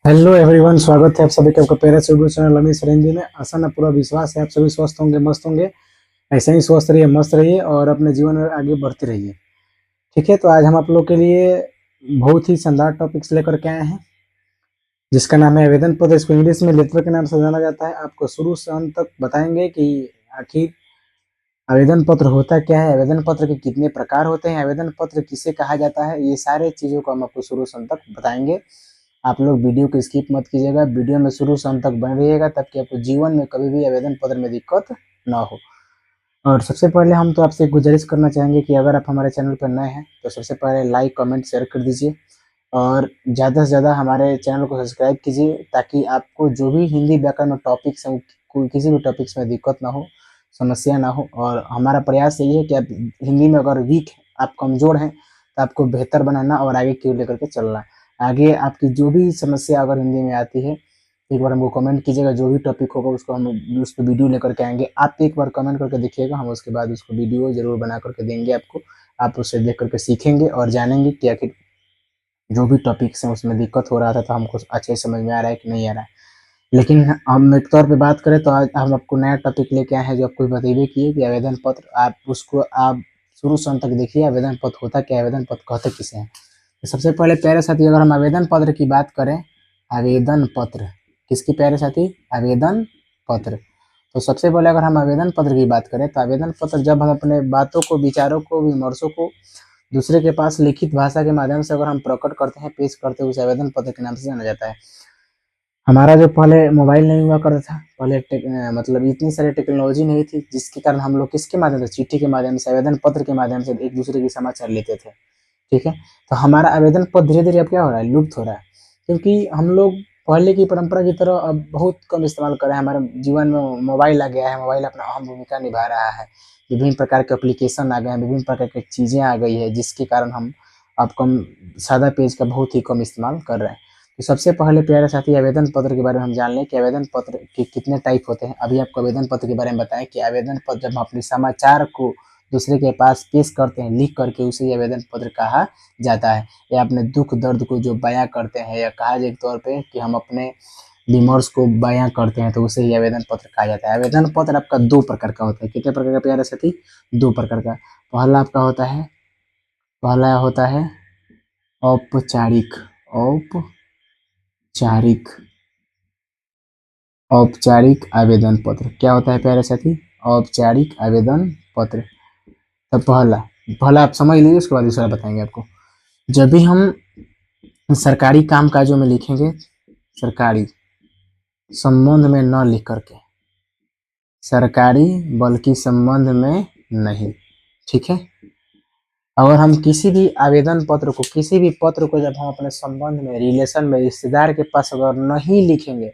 Hello everyone, स्वागत है आप सभी का आपका प्यारा से यूट्यूब चैनल अमी सरेंजी में। आशा ना पूरा विश्वास है आप सभी स्वस्थ होंगे, मस्त होंगे। ऐसे ही स्वस्थ रहिए, मस्त रहिए और अपने जीवन में आगे बढ़ते रहिए। ठीक है, तो आज हम आप लोग के लिए बहुत ही शानदार टॉपिक्स लेकर के आए हैं, जिसका नाम है आवेदन पत्र। इसको इंग्लिश में लेटर के नाम से जाना जाता है। आपको शुरू से अंत तक बताएंगे कि आखिर आवेदन पत्र होता क्या है, आवेदन पत्र के कितने प्रकार होते हैं, आवेदन पत्र किसे कहा जाता है, ये सारे चीज़ों को हम आपको शुरू से अंत तक बताएंगे। आप लोग वीडियो को स्किप मत कीजिएगा, वीडियो में शुरू से अंत तक बने रहिएगा, ताकि आपको जीवन में कभी भी आवेदन पत्र में दिक्कत ना हो। और सबसे पहले हम तो आपसे गुजारिश करना चाहेंगे कि अगर आप हमारे चैनल पर नए हैं तो सबसे पहले लाइक कमेंट शेयर कर दीजिए और ज़्यादा से ज़्यादा हमारे चैनल को सब्सक्राइब कीजिए, ताकि आपको जो भी हिंदी व्याकरण में टॉपिक्स हैं, कोई किसी भी टॉपिक्स में दिक्कत ना हो, समस्या ना हो। और हमारा प्रयास यही है कि आप हिंदी में अगर वीक हैं, आप कमज़ोर हैं, तो आपको बेहतर बनाना और आगे की ओर लेकर के चलना। आगे आपकी जो भी समस्या अगर हिंदी में आती है, एक बार हमको कमेंट कीजिएगा, जो भी टॉपिक होगा उसको हम उस पर वीडियो लेकर के आएंगे। आप एक बार कमेंट करके देखिएगा, हम उसके बाद उसको वीडियो ज़रूर बना करके देंगे आपको। आप उसे देख करके सीखेंगे और जानेंगे कि आखिर जो भी टॉपिक्स हैं उसमें दिक्कत हो रहा था तो हमको अच्छे से समझ में आ रहा है कि नहीं आ रहा है। लेकिन हम एक तौर पे बात करें तो आज हम आपको नया टॉपिक लेके आए हैं, जो आपको बतेबे किए कि आवेदन पत्र। आप शुरू से अंत तक देखिए, आवेदन पत्र होता क्या है, आवेदन पत्र कहते किसे हैं। तो सबसे पहले प्यारे साथी, अगर हम आवेदन पत्र की बात करें, आवेदन पत्र किसकी प्यारे साथी, आवेदन पत्र। तो सबसे पहले अगर हम आवेदन पत्र की बात करें तो आवेदन पत्र जब हम अपने बातों को, विचारों को, विमर्शों को दूसरे के पास लिखित भाषा के माध्यम से अगर हम प्रकट करते हैं, पेश करते हैं, उसे आवेदन पत्र के नाम से जाना जाता है। हमारा जो पहले मोबाइल नहीं हुआ करता था, पहले मतलब इतनी सारी टेक्नोलॉजी नहीं थी, जिसके कारण हम लोग किसके माध्यम से, चिट्ठी के माध्यम से, आवेदन पत्र के माध्यम से एक दूसरे के समाचार लेते थे। ठीक है, तो हमारा आवेदन पत्र धीरे धीरे अब क्या हो रहा है, लुप्त हो रहा है, क्योंकि हम लोग पहले की परंपरा की तरह अब बहुत कम इस्तेमाल कर रहे हैं। हमारे जीवन में मोबाइल आ गया है, मोबाइल अपना अहम भूमिका निभा रहा है। विभिन्न प्रकार के एप्लीकेशन आ गए हैं, विभिन्न प्रकार की चीज़ें आ गई है, जिसके कारण हम अब कम सादा पेज का बहुत ही कम इस्तेमाल कर रहे हैं। तो सबसे पहले प्यारे साथी, आवेदन पत्र के बारे में हम जान लें कि आवेदन पत्र के कितने टाइप होते हैं। अभी आपको आवेदन पत्र के बारे में बताएं कि आवेदन पत्र जब हम अपने समाचार को दूसरे के पास पेश करते हैं, लिख करके, उसे ही आवेदन पत्र कहा जाता है। या अपने दुख दर्द को जो बयां करते हैं, या कहा जाए एक तौर पे कि हम अपने विमर्श को बयां करते हैं, तो उसे ही आवेदन पत्र कहा जाता है। आवेदन पत्र आपका दो प्रकार का होता है। कितने प्रकार का प्यारे साथी, दो प्रकार का। पहला आपका होता है, पहला होता है औपचारिक, औपचारिक, औपचारिक आवेदन पत्र। क्या होता है प्यारे साथी, औपचारिक आवेदन पत्र। तो पहला पहला आप समझ लीजिए, उसके बाद दूसरा बताएंगे आपको। जब भी हम सरकारी काम काजों में लिखेंगे, सरकारी संबंध में न लिख करके, सरकारी बल्कि संबंध में नहीं। ठीक है, अगर हम किसी भी आवेदन पत्र को, किसी भी पत्र को जब हम अपने संबंध में, रिलेशन में, रिश्तेदार के पास अगर नहीं लिखेंगे,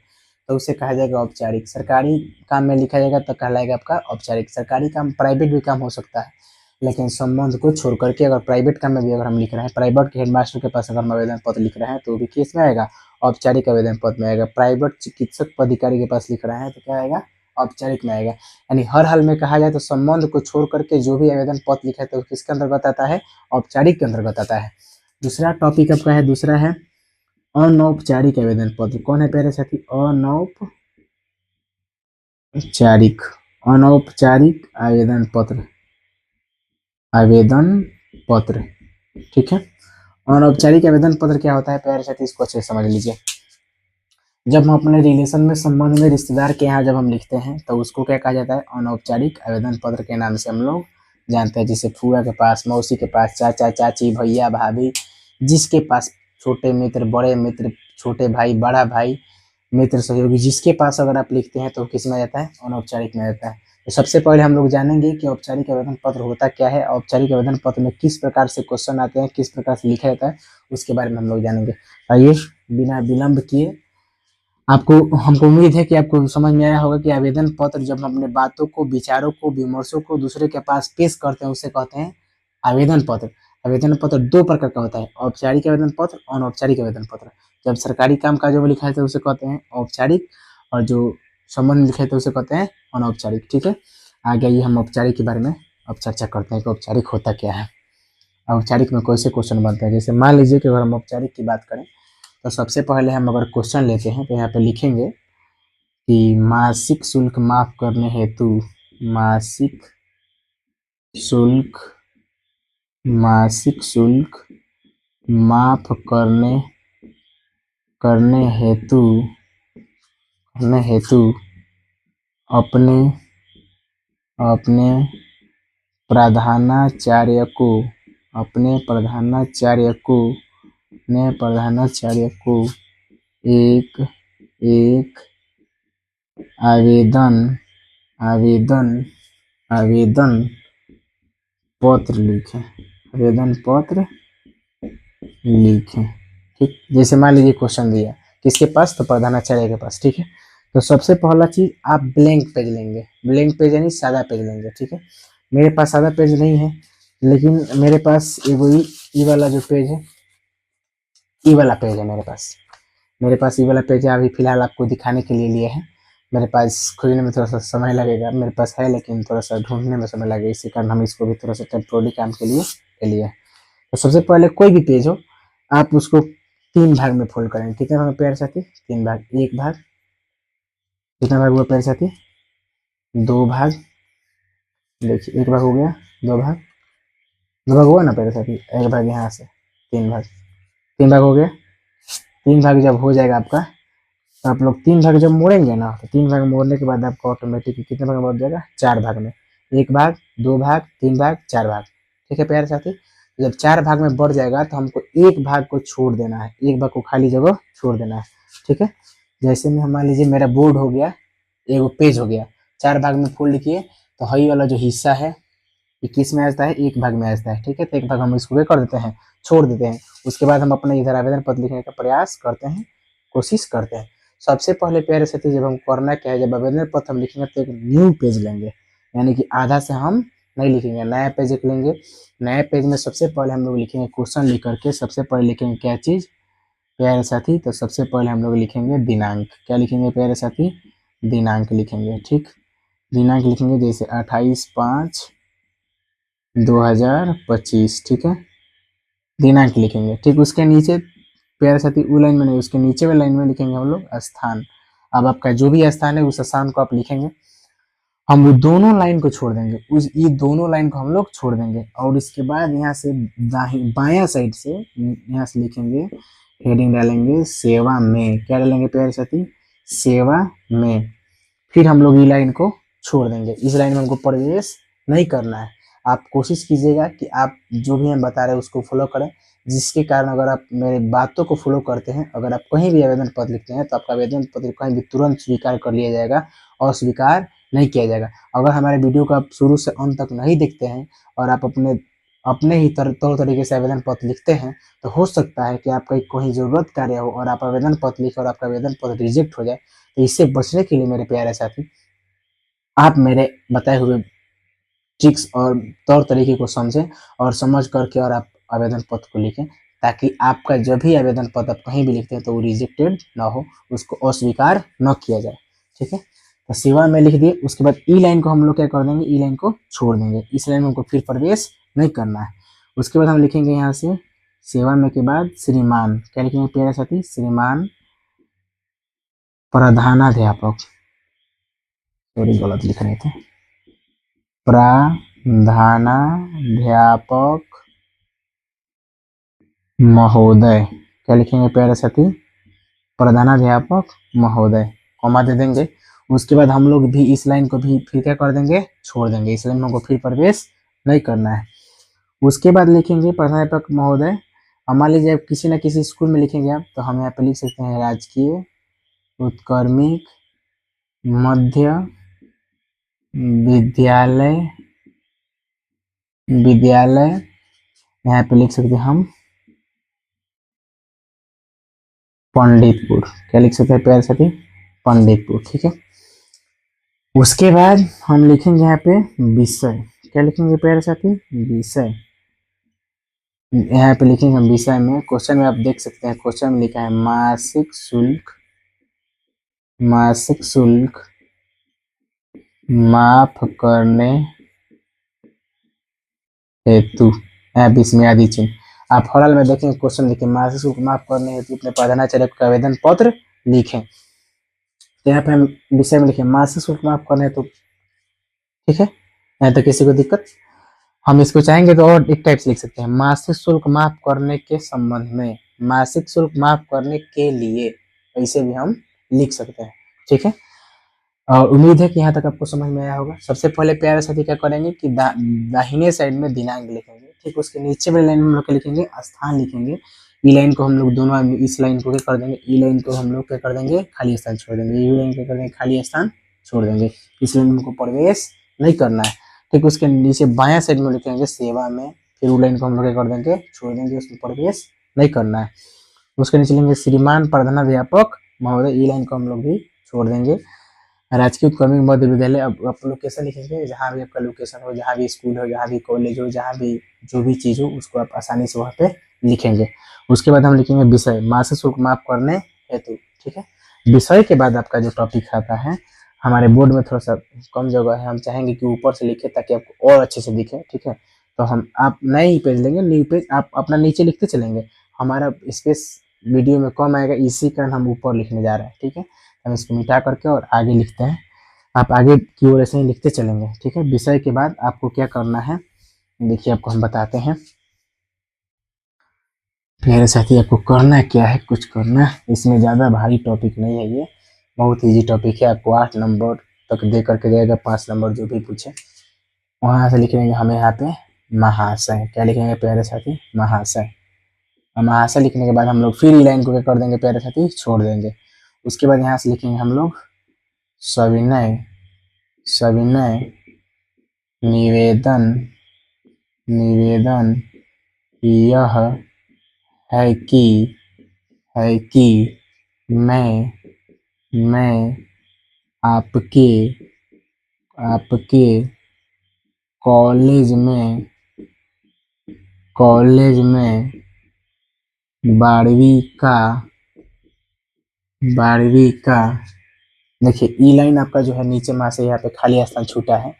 तो उसे कहा जाएगा औपचारिक। सरकारी काम में लिखा जाएगा तो कहलाएगा आपका औपचारिक। सरकारी काम, प्राइवेट भी काम हो सकता है, लेकिन संबंध को छोड़ करके अगर प्राइवेट काम में भी अगर हम लिख रहे हैं, प्राइवेट के हेडमास्टर के पास अगर हम आवेदन पत्र लिख रहे हैं, तो भी केस में आएगा, औपचारिक आवेदन पत्र में आएगा। प्राइवेट चिकित्सक पदाधिकारी के पास लिख रहे हैं तो क्या आएगा, औपचारिक में आएगा। यानी हर हाल में कहा जाए तो संबंध को छोड़ करके जो भी आवेदन पत्र लिखा है तो किसके अंतर्गत आता है, औपचारिक के अंतर्गत आता है। दूसरा टॉपिक आपका है, दूसरा है अनौपचारिक आवेदन पत्र। कौन है प्यारे साथी, अनौपचारिक, अनौपचारिक आवेदन पत्र, आवेदन पत्र। ठीक है, अनौपचारिक आवेदन पत्र क्या होता है प्यारे साथी, इसको अच्छे से समझ लीजिए। जब हम अपने रिलेशन में, संबंध में, रिश्तेदार के यहाँ जब हम लिखते हैं, तो उसको क्या कहा जाता है, अनौपचारिक आवेदन पत्र के नाम से हम लोग जानते हैं। जैसे फूआ के पास, मौसी के पास, चाचा चाची, भैया भाभी, जिसके पास, छोटे मित्र, बड़े मित्र, छोटे भाई, बड़ा भाई, मित्र सहयोगी, जिसके पास अगर आप लिखते हैं तो किस में जाता है, अनौपचारिक में जाता है। तो सबसे पहले हम लोग जानेंगे कि औपचारिक आवेदन पत्र होता क्या है, औपचारिक आवेदन पत्र में किस प्रकार से क्वेश्चन आते हैं, किस प्रकार से लिखा जाता है, उसके बारे में हम लोग जानेंगे। आइए बिना विलंब किए, आपको, हमको उम्मीद है कि आपको समझ में आया होगा कि आवेदन पत्र जब हम अपने बातों को, विचारों को, विमर्शों को दूसरे के पास पेश करते हैं, उसे कहते हैं आवेदन पत्र। आवेदन पत्र दो प्रकार का होता है, औपचारिक आवेदन पत्र, अनौपचारिक आवेदन पत्र। जब सरकारी काम काजों में लिखा है तो उसे कहते हैं औपचारिक, और जो संबंध में लिखा है तो उसे कहते हैं अनौपचारिक। ठीक है, आगे आइए हम औपचारिक के बारे में अब चर्चा करते हैं कि औपचारिक होता क्या है। औपचारिक में कैसे क्वेश्चन बनते हैं। जैसे मान लीजिए कि अगर हम औपचारिक की बात करें, तो सबसे पहले हम अगर क्वेश्चन लेते हैं तो यहाँ पे लिखेंगे कि मासिक शुल्क माफ करने हेतु मासिक शुल्क माफ करने हेतु अपने अपने प्रधानाचार्य को एक एक आवेदन आवेदन आवेदन पत्र लिखें। ठीक, जैसे मान लीजिए क्वेश्चन दिया किसके पास, तो प्रधानाचार्य के पास। ठीक है, तो सबसे पहला चीज आप ब्लैंक पेज लेंगे, ब्लैंक पेज यानी सादा पेज लेंगे। ठीक है, मेरे पास सादा पेज नहीं है, लेकिन मेरे पास एगो ई वाला जो पेज है, ई वाला पेज है मेरे पास ई वाला पेज है। अभी फिलहाल आपको दिखाने के लिए लिए है, मेरे पास खोजने में थोड़ा सा समय लगेगा, मेरे पास है लेकिन थोड़ा सा ढूंढने में समय लगेगा, इसी कारण हम इसको भी थोड़ा सा टेम्पोररी काम के लिए। तो सबसे पहले कोई भी पेज हो आप उसको 3 भाग में फोल्ड करेंगे। कितने भाग में प्यारे साथी? 3 भाग। एक भाग, कितना भाग हुआ प्यारे साथी? 2 भाग। देखिए 1 भाग हो गया, 2 भाग, 2 भाग हुआ ना प्यारे साथी? 1 भाग यहाँ से, 3 भाग, 3 भाग हो गया। 3 भाग जब हो जाएगा आपका, तो आप लोग 3 भाग जब मोड़ेंगे ना, तो 3 भाग मोड़ने के बाद आपको ऑटोमेटिक कितने भाग में बढ़ जाएगा? 4 भाग में। 1 भाग, 2 भाग, 3 भाग, 4 भाग। ठीक है प्यारे साथी, जब 4 भाग में बढ़ जाएगा तो हमको 1 भाग को छोड़ देना है, 1 भाग को खाली जगह छोड़ देना है। ठीक है, जैसे में मान लीजिए मेरा बोर्ड हो गया, एगो पेज हो गया, 4 भाग में फोल्ड किए, तो हई वाला जो हिस्सा है ये किस में आ जाता है? 1 भाग में आ जाता है। ठीक है, तो 1 भाग हम इसको कर देते हैं, छोड़ देते हैं। उसके बाद हम अपने इधर आवेदन पत्र लिखने का प्रयास करते हैं, कोशिश करते हैं। सबसे पहले प्यारे साथी जब हम करना क्या है, जब आवेदन पत्र हम लिखेंगे तो एक न्यू पेज लेंगे, यानी कि आधा से हम नहीं लिखेंगे, नया पेज एक लेंगे। नए पेज में सबसे पहले हम लोग लिखेंगे क्वेश्चन लिख करके, सबसे पहले लिखेंगे क्या चीज प्यारे साथी? तो सबसे पहले हम लोग लिखेंगे दिनांक। क्या लिखेंगे प्यारे साथी? दिनांक लिखेंगे। ठीक, दिनांक लिखेंगे जैसे 28/5/2025। ठीक है, दिनांक लिखेंगे। ठीक, उसके नीचे प्यारे साथी वो लाइन में नहीं, उसके नीचे वाली लाइन में लिखेंगे हम लोग स्थान। अब आपका जो भी स्थान है उस स्थान को आप लिखेंगे। हम वो दोनों लाइन को छोड़ देंगे, ये दोनों लाइन को हम लोग छोड़ देंगे, और इसके बाद यहाँ से बायां साइड से यहाँ से लिखेंगे, हेडिंग डालेंगे सेवा में। क्या डालेंगे प्यारे साथी? सेवा में। फिर हम लोग ये लाइन को छोड़ देंगे, इस लाइन में हमको प्रवेश नहीं करना है। आप कोशिश कीजिएगा कि आप जो भी हम बता रहे हैं उसको फॉलो करें, जिसके कारण अगर आप मेरे बातों को फॉलो करते हैं, अगर आप कहीं भी आवेदन पत्र लिखते हैं तो आपका आवेदन पत्र कहीं भी तुरंत स्वीकार कर लिया जाएगा, अस्वीकार नहीं किया जाएगा। अगर हमारे वीडियो को आप शुरू से अंत तक नहीं देखते हैं और आप अपने ही तौर तरीके से आवेदन पत्र लिखते हैं, तो हो सकता है कि आपका कोई जरूरत कार्य हो और आप आवेदन पत्र लिखें और आपका आवेदन पत्र रिजेक्ट हो जाए। तो इससे बचने के लिए मेरे प्यारे साथी, आप मेरे बताए हुए ट्रिक्स और तौर तरीके को समझें और समझ करके और आप आवेदन पत्र को लिखें, ताकि आपका जब भी आवेदन पत्र आप कहीं भी लिखते हैं तो वो रिजेक्टेड ना हो, उसको अस्वीकार न किया जाए। ठीक है, तो सेवा में लिख दिए। उसके बाद ई लाइन को हम लोग क्या कर देंगे? ई लाइन को छोड़ देंगे, इस लाइन में हमको फिर प्रवेश नहीं करना है। उसके बाद हम लिखेंगे यहाँ से सेवा में के बाद श्रीमान। क्या लिखेंगे प्यारे साथी? श्रीमान प्रधानाध्यापक, सॉरी गलत लिख रहे थे, प्रधानाध्यापक महोदय। क्या लिखेंगे प्यारे साथी? प्रधानाध्यापक महोदय, कॉमा दे देंगे। उसके बाद हम लोग भी इस लाइन को भी फिर क्या कर देंगे? छोड़ देंगे, इस लाइन में हमको फिर प्रवेश नहीं करना है। उसके बाद लिखेंगे प्रधानाध्यापक महोदय। मान लीजिए आप किसी न किसी स्कूल में लिखेंगे आप, तो हम यहाँ पे लिख सकते हैं राजकीय उत्क्रमिक मध्य विद्यालय, यहाँ पे लिख सकते हैं हम पंडितपुर। क्या लिख सकते हैं प्यारे साथी? पंडितपुर। ठीक है, उसके बाद हम लिखेंगे यहाँ पे विषय। क्या लिखेंगे प्यारे साथी? विषय। यहाँ पे लिखेंगे हम विषय में, क्वेश्चन में आप देख सकते हैं, क्वेश्चन में लिखा है मासिक शुल्क माफ करने हेतु, यहाँ बीच में आदि चिन्ह। आप हॉल में देखेंगे क्वेश्चन लिखे मासिक शुल्क माफ करने हेतु अपने प्रधानाचार्य को आवेदन पत्र लिखें। तो यहाँ पे हम विषय में लिखे मासिक शुल्क माफ करने हेतु, ठीक है, यहाँ तक किसी को दिक्कत। हम इसको चाहेंगे तो और एक टाइप से लिख सकते हैं, मासिक शुल्क माफ करने के संबंध में, मासिक शुल्क माफ करने के लिए, ऐसे भी हम लिख सकते हैं, ठीक है। और उम्मीद है कि यहाँ तक आपको समझ में आया होगा। सबसे पहले प्यारे साथी क्या करेंगे कि दाहिने साइड में दिनांक लिखेंगे, ठीक, उसके नीचे वाले लाइन में हम लोग क्या लिखेंगे, स्थान लिखेंगे। ई लाइन को हम लोग दोनों आदमी इस लाइन को क्या कर देंगे, ई लाइन को हम लोग क्या कर देंगे, खाली स्थान छोड़ देंगे, यू लाइन को कर देंगे खाली स्थान छोड़ देंगे, इस लाइन में हमको प्रवेश नहीं करना है, ठीक। उसके नीचे बायां साइड में लिखेंगे सेवा में, फिर वो लाइन को हम लोग क्या कर देंगे, छोड़ देंगे, उसमें प्रवेश नहीं करना है। उसके नीचे लिखेंगे श्रीमान प्रधानाध्यापक महोदय, ई लाइन को हम लोग भी छोड़ देंगे। राजकीय उत्क्रमिक मध्य विद्यालय, अब आप लोकेशन लिखेंगे, जहाँ भी आपका लोकेशन हो, जहाँ भी स्कूल हो, जहाँ भी कॉलेज हो, जहाँ भी जो भी चीज़ हो, उसको आप आसानी से वहाँ पे लिखेंगे। उसके बाद हम लिखेंगे विषय, मासिक शुल्क माफ करने हेतु, ठीक है। विषय के बाद आपका जो टॉपिक आता है, हमारे बोर्ड में थोड़ा सा कम जगह है, हम चाहेंगे कि ऊपर से लिखे ताकि आपको और अच्छे से दिखे, ठीक है। तो हम आप नए ही पेज लेंगे, न्यू पेज आप अपना नीचे लिखते चलेंगे, हमारा स्पेस वीडियो में कम आएगा, इसी कारण हम ऊपर लिखने जा रहे हैं, ठीक है। हम इसको मिटा करके और आगे लिखते हैं, आप आगे की ओर ऐसे ही लिखते चलेंगे, ठीक है। विषय के बाद आपको क्या करना है, देखिए आपको हम बताते हैं मेरे साथी, आपको करना क्या है, कुछ करना है, इसमें ज़्यादा भारी टॉपिक नहीं है, ये बहुत इजी टॉपिक है। आपको 8 नंबर तक दे करके जाएगा, 5 नंबर जो भी पूछे वहाँ से लिख लेंगे। हमें यहाँ पे महाशय, क्या लिखेंगे प्यारे साथी, महाशय। महाशय लिखने के बाद हम लोग फिर ई लाइन को क्या कर देंगे प्यारे साथी, छोड़ देंगे। उसके बाद यहाँ से लिखेंगे हम लोग सविनय, सविनय निवेदन, निवेदन यह है कि मैं आपके कॉलेज में 12वीं का देखिए ई लाइन आपका जो है नीचे माँ से यहाँ पे खाली स्थान छूटा है,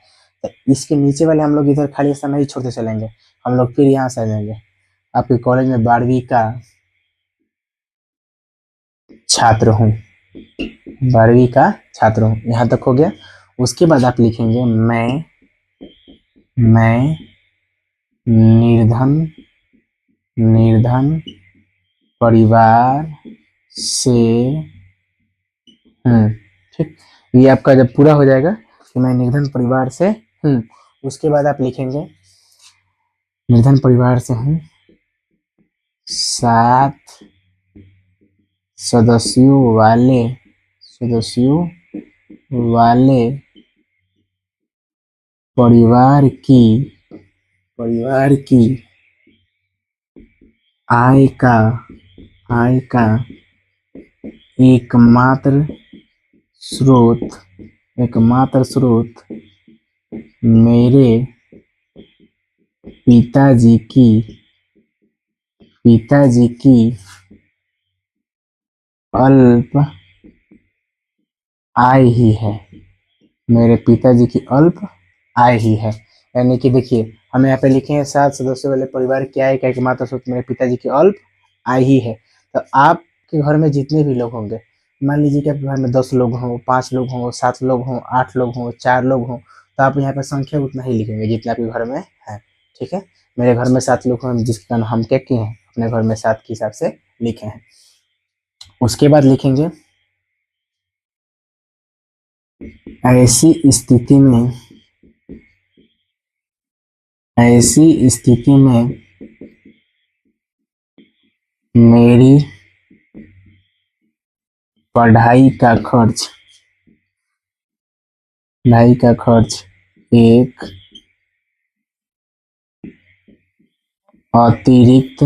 तो इसके नीचे वाले हम लोग इधर खाली स्थान नहीं छोड़ते चलेंगे, हम लोग फिर यहाँ से आ जाएंगे। आपके कॉलेज में 12वीं का छात्र हूँ, 12वीं का छात्र हूँ, यहाँ तक हो गया। उसके बाद आप लिखेंगे मैं निर्धन परिवार से हूँ, ठीक। ये आपका जब पूरा हो जाएगा कि मैं निर्धन परिवार से हूँ, उसके बाद आप लिखेंगे निर्धन परिवार से हूँ, 7 सदस्यों वाले परिवार की आय का एकमात्र स्रोत मेरे पिताजी की अल्प आय ही है, मेरे पिताजी की अल्प आय ही है। यानी कि देखिए हम यहाँ पे लिखे हैं 7 सदस्यों वाले परिवार की आय का एकमात्र स्रोत मेरे पिताजी की अल्प आय ही है। तो आपके घर में जितने भी लोग होंगे, मान लीजिए कि आपके घर में 10 लोग हों, 5 लोग हों, 7 लोग हों, 8 लोग हों, 4 लोग हों, तो आप यहाँ पे संख्या उतना ही लिखेंगे जितना आपके घर में है, ठीक है। मेरे घर में 7 लोग हैं, जिसके कारण हम क्या किए हैं, अपने घर में 7 के हिसाब से लिखे हैं। उसके बाद लिखेंगे ऐसी स्थिति में मेरी पढ़ाई का खर्च एक अतिरिक्त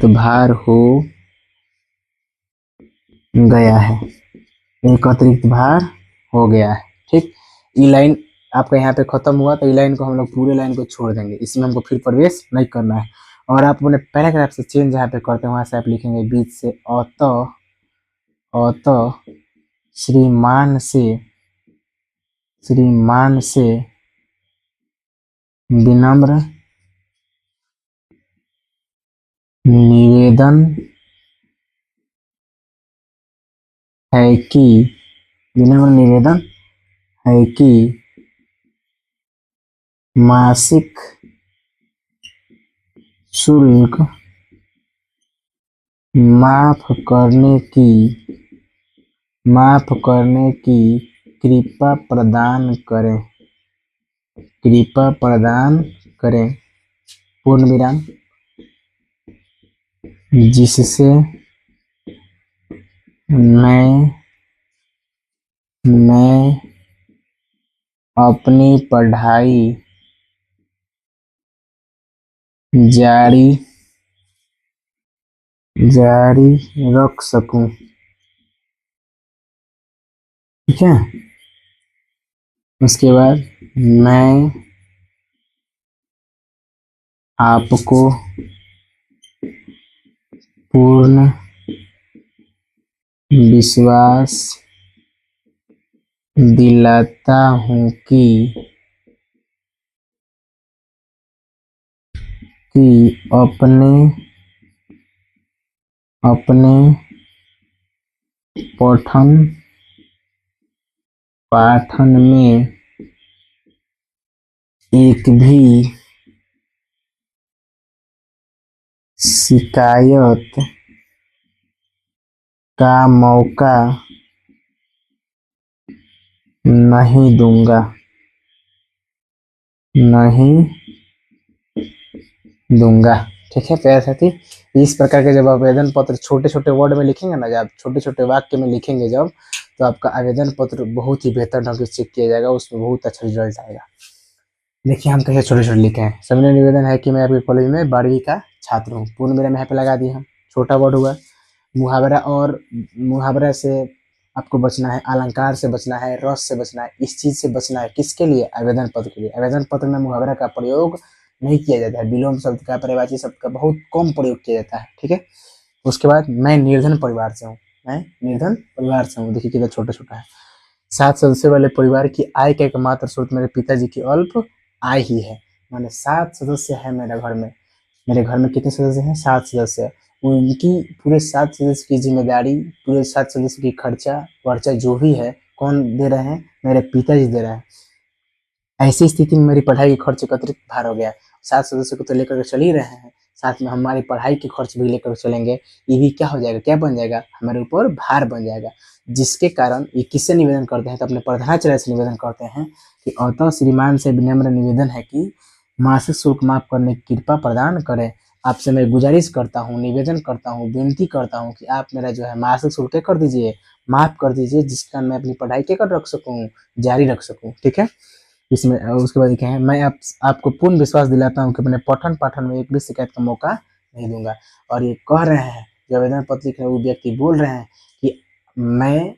भार हो गया है, एक अतिरिक्त भार हो गया है, ठीक। ई लाइन आपका यहाँ पे खत्म हुआ, तो ई लाइन को हम लोग पूरे लाइन को छोड़ देंगे, इसमें हमको फिर प्रवेश नहीं करना है। और आप अपने पैराग्राफ से चेंज जहाँ पे करते हैं वहां से आप लिखेंगे बीच से अतः श्रीमान से विनम्र निवेदन है कि विनम्र निवेदन है कि मासिक शुल्क माफ करने की कृपा प्रदान करें पूर्ण विराम, जिससे मैं अपनी पढ़ाई जारी रख सकूं। ठीक है, उसके बाद मैं आपको पूर्ण विश्वास दिलाता हूं कि अपने पठन पाठन में एक भी शिकायत का मौका नहीं दूंगा। ठीक है प्यारे साथी, इस प्रकार के जब आवेदन पत्र छोटे छोटे वर्ड में लिखेंगे ना, जब छोटे छोटे वाक्य में लिखेंगे जब, तो आपका आवेदन पत्र बहुत ही बेहतर ढंग से चेक किया जाएगा, उसमें बहुत अच्छा रिजल्ट आएगा। देखिए हम कैसे छोटे छोटे लिखे हैं। सविनय निवेदन है कि मैं आपके कॉलेज में 12वीं का छात्र हूँ। पूर्ण मेरा यहाँ पे लगा दिए हम, छोटा वर्ड हुआ। मुहावरा और मुहावरा से आपको बचना है, अलंकार से बचना है, रस से बचना है, इस चीज से बचना है। किसके लिए? आवेदन पत्र के लिए। आवेदन पत्र में मुहावरा का प्रयोग नहीं किया जाता है, विलोम शब्द का, पर्यायवाची शब्द का बहुत कम प्रयोग किया जाता है। ठीक है, उसके बाद मैं निर्धन परिवार से हूँ। देखिए कितना छोटा छोटा है। 7 सदस्य वाले परिवार की आय का एकमात्र स्रोत मेरे पिताजी की अल्प आय ही है। माने 7 सदस्य है मेरे घर में कितने सदस्य हैं? 7 सदस्य। उनकी पूरे 7 सदस्य की जिम्मेदारी, पूरे 7 सदस्य की खर्चा जो भी है कौन दे रहे हैं? मेरे पिताजी दे रहे हैं। ऐसी स्थिति में मेरी पढ़ाई के खर्च का अतिरिक्त भार हो गया। 7 सदस्य को तो लेकर के चल ही रहे हैं, साथ में हमारी पढ़ाई के खर्च भी लेकर चलेंगे, ये भी क्या हो जाएगा, क्या बन जाएगा? हमारे ऊपर भार बन जाएगा। जिसके कारण ये किससे निवेदन करते हैं? तो अपने प्रधानाचार्य से निवेदन करते हैं कि अतः श्रीमान से विनम्र निवेदन है कि मासिक शुल्क माफ करने की कृपा प्रदान करें। आपसे मैं गुजारिश करता हूँ, निवेदन करता हूँ, विनती करता हूँ कि आप मेरा जो है मासिक शुल्क क्या कर दीजिए, माफ कर दीजिए, जिसके कारण मैं अपनी पढ़ाई क्या कर रख सकूँ, जारी रख सकूँ। ठीक है, इसमें उसके बाद क्या है, मैं आपको पूर्ण विश्वास दिलाता हूँ कि अपने पठन पाठन में एक भी शिकायत का मौका नहीं दूंगा। और ये कह रहे हैं, जो आवेदन पत्र लिख रहे हैं वो व्यक्ति बोल रहे हैं कि मैं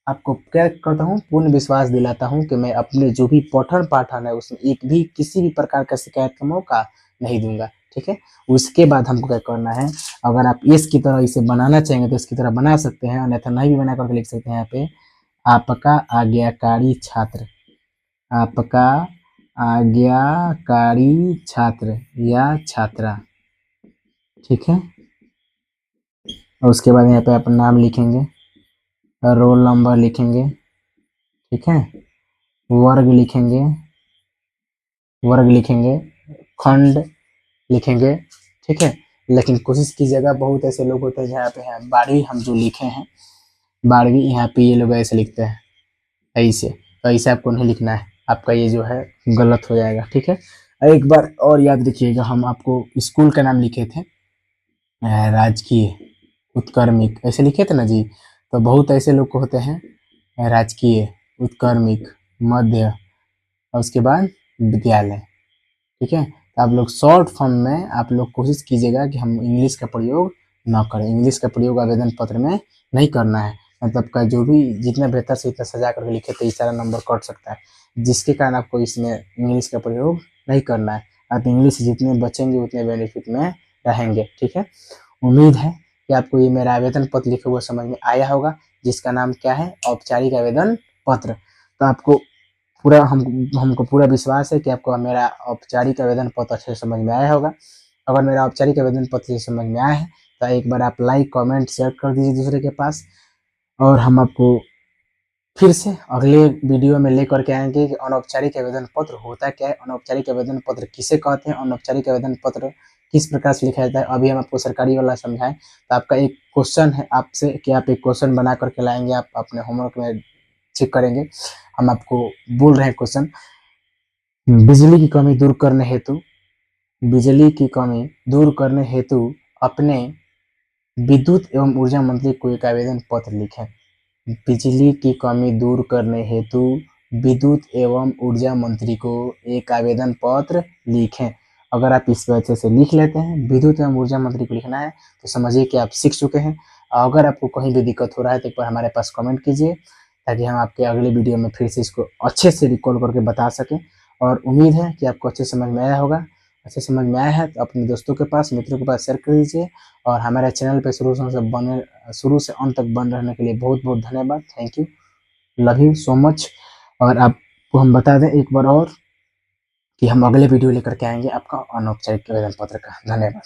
आपको क्या करता हूँ, पूर्ण विश्वास दिलाता हूँ कि मैं अपने जो भी पठन पाठन है उसमें एक भी किसी भी प्रकार का शिकायत का मौका नहीं दूंगा। ठीक है, उसके बाद हमको क्या करना है, अगर आप इसकी तरह इसे बनाना चाहेंगे तो इसकी तरह बना सकते हैं, अन्यथा नहीं भी बना करके लिख सकते हैं। यहाँ पे आपका आज्ञाकारी छात्र, आपका आज्ञाकारी छात्र या छात्रा। ठीक है, और उसके बाद यहाँ पे अपना नाम लिखेंगे, रोल नंबर लिखेंगे। ठीक है, वर्ग लिखेंगे, खंड लिखेंगे। ठीक है, लेकिन कोशिश कीजिएगा, बहुत ऐसे लोग होते हैं जहाँ पे है 12वीं हम जो लिखे हैं 12वीं, यहाँ पे ये लोग ऐसे लिखते हैं ऐसे, तो ऐसे आपको नहीं लिखना है, आपका ये जो है गलत हो जाएगा। ठीक है, एक बार और याद रखिएगा, हम आपको स्कूल का नाम लिखे थे राजकीय उत्क्रमिक, ऐसे लिखे थे ना जी। तो बहुत ऐसे लोग होते हैं राजकीय, उत्क्रमिक, मध्य और उसके बाद विद्यालय। ठीक है, तो आप लोग शॉर्ट फॉर्म में आप लोग कोशिश कीजिएगा कि हम इंग्लिश का प्रयोग ना करें, इंग्लिश का प्रयोग आवेदन पत्र में नहीं करना है। मतलब का जो भी जितना बेहतर से इतना सजा करके लिखे तो ये सारा नंबर कट सकता है, जिसके कारण आपको इसमें इंग्लिश का प्रयोग नहीं करना है। आप इंग्लिश जितने बचेंगे उतने बेनिफिट में रहेंगे। ठीक है, उम्मीद है कि आपको ये मेरा आवेदन पत्र लिखा हुआ समझ में आया होगा, जिसका नाम क्या है, औपचारिक आवेदन पत्र। तो आपको हमको पूरा विश्वास है कि आपको मेरा औपचारिक आवेदन पत्र अच्छे से समझ में आया होगा। अगर मेरा औपचारिक आवेदन पत्र समझ में आया है तो एक बार आप लाइक, कमेंट, शेयर कर दीजिए दूसरे के पास, और हम आपको फिर से अगले वीडियो में लेकर के आएंगे कि अनौपचारिक आवेदन पत्र होता क्या है, अनौपचारिक आवेदन पत्र किसे कहते हैं, अनौपचारिक आवेदन पत्र किस प्रकार से लिखा जाता है। अभी हम आपको सरकारी वाला समझाएं तो आपका एक क्वेश्चन है आपसे कि आप एक क्वेश्चन बना करके लाएंगे, आप अपने होमवर्क में चेक करेंगे। हम आपको बोल रहे हैं क्वेश्चन, बिजली की कमी दूर करने हेतु, बिजली की कमी दूर करने हेतु अपने विद्युत एवं ऊर्जा मंत्री को एक आवेदन पत्र लिखें। बिजली की कमी दूर करने हेतु विद्युत एवं ऊर्जा मंत्री को एक आवेदन पत्र लिखें। अगर आप इस वजह से लिख लेते हैं, विद्युत एवं ऊर्जा मंत्री को लिखना है, तो समझिए कि आप सीख चुके हैं। अगर आपको कहीं भी दिक्कत हो रहा है तो एक बार हमारे पास कमेंट कीजिए, ताकि हम आपके अगले वीडियो में फिर से इसको अच्छे से रिकॉल करके बता सकें। और उम्मीद है कि आपको अच्छे समझ में आया होगा। अच्छे समझ में आया है तो अपने दोस्तों के पास, मित्रों के पास शेयर कर दीजिए। और हमारे चैनल पे शुरू से अंत तक बने रहने के लिए बहुत बहुत धन्यवाद। Thank you, love you so much. और आपको हम बता दें एक बार और कि हम अगले वीडियो लेकर के आएंगे आपका अनौपचारिक आवेदन पत्र का। धन्यवाद।